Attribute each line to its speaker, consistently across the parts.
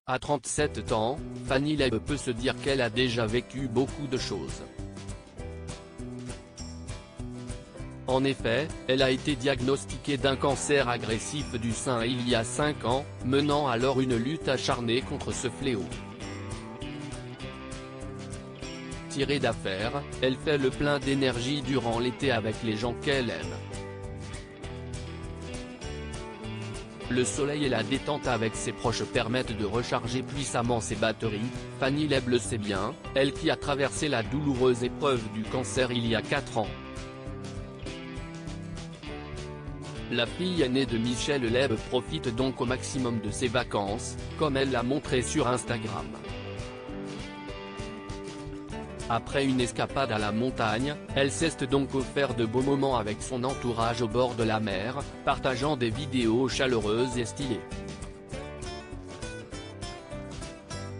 Speaker 1: À 37 ans, Fanny Leb peut se dire qu'elle a déjà vécu beaucoup de choses. En effet, elle a été diagnostiquée d'un cancer agressif du sein il y a 5 ans, menant alors une lutte acharnée contre ce fléau. Tirée d'affaire, elle fait le plein d'énergie durant l'été avec les gens qu'elle aime. Le soleil et la détente avec ses proches permettent de recharger puissamment ses batteries. Fanny Leb le sait bien, elle qui a traversé la douloureuse épreuve du cancer il y a 4 ans. La fille aînée de Michel Leb profite donc au maximum de ses vacances, comme elle l'a montré sur Instagram. Après une escapade à la montagne, elle s'est donc offert de beaux moments avec son entourage au bord de la mer, partageant des vidéos chaleureuses et stylées.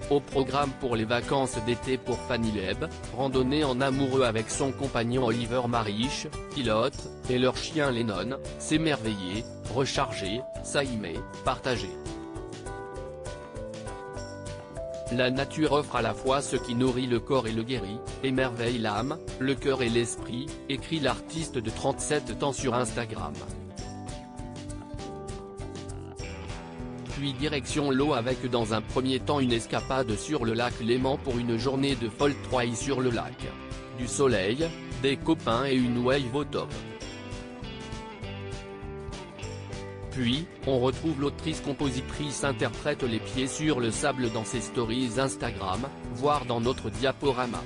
Speaker 1: Au programme pour les vacances d'été pour Fanny Leb, randonnée en amoureux avec son compagnon Oliver Mariche, pilote, et leur chien Lennon, s'émerveiller, recharger, s'aimer, partager. La nature offre à la fois ce qui nourrit le corps et le guérit, émerveille l'âme, le cœur et l'esprit, écrit l'artiste de 37 ans sur Instagram. Puis direction l'eau avec dans un premier temps une escapade sur le lac Léman pour une journée de folle trouille sur le lac. Du soleil, des copains et une wave au top. Puis, on retrouve l'autrice-compositrice interprète les pieds sur le sable dans ses stories Instagram, voire dans notre diaporama.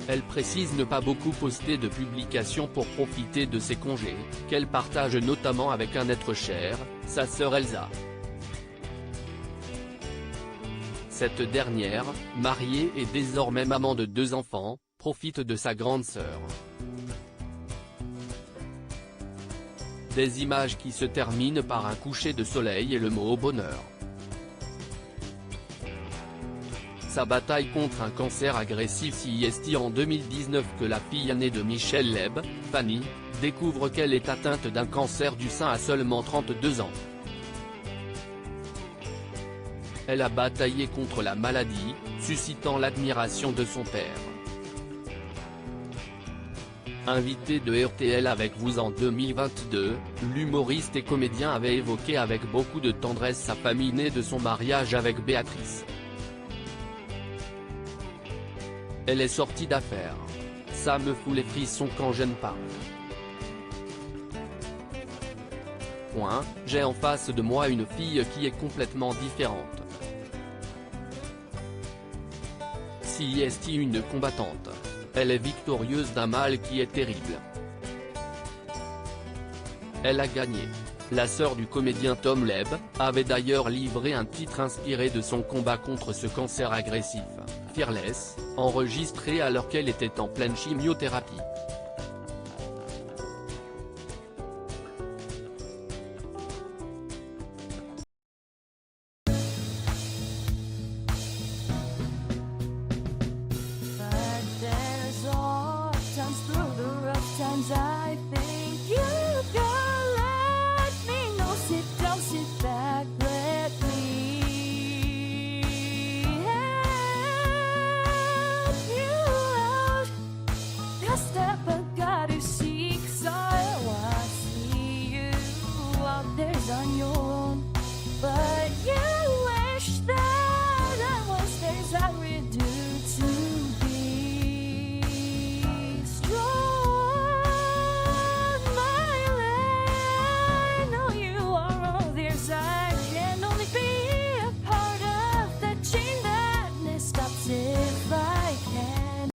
Speaker 1: Elle précise ne pas beaucoup poster de publications pour profiter de ses congés, qu'elle partage notamment avec un être cher, sa sœur Elsa. Cette dernière, mariée et désormais maman de 2 enfants, profite de sa grande sœur. Des images qui se terminent par un coucher de soleil et le mot bonheur. Sa bataille contre un cancer agressif si est en 2019 que la fille aînée de Michel Leb, Fanny, découvre qu'elle est atteinte d'un cancer du sein à seulement 32 ans. Elle a bataillé contre la maladie, suscitant l'admiration de son père. Invité de RTL avec vous en 2022, l'humoriste et comédien avait évoqué avec beaucoup de tendresse sa famille née de son mariage avec Béatrice. Elle est sortie d'affaire. Ça me fout les frissons quand je ne parle. J'ai en face de moi une fille qui est complètement différente. Si est une combattante. Elle est victorieuse d'un mal qui est terrible. Elle a gagné. La sœur du comédien Tom Leb, avait d'ailleurs livré un titre inspiré de son combat contre ce cancer agressif, Fearless, enregistré alors qu'elle était en pleine chimiothérapie.
Speaker 2: I think you can let me know. Sit down, sit back, let me help you out. A step I gotta seek, so I see you out there on your own, but yeah.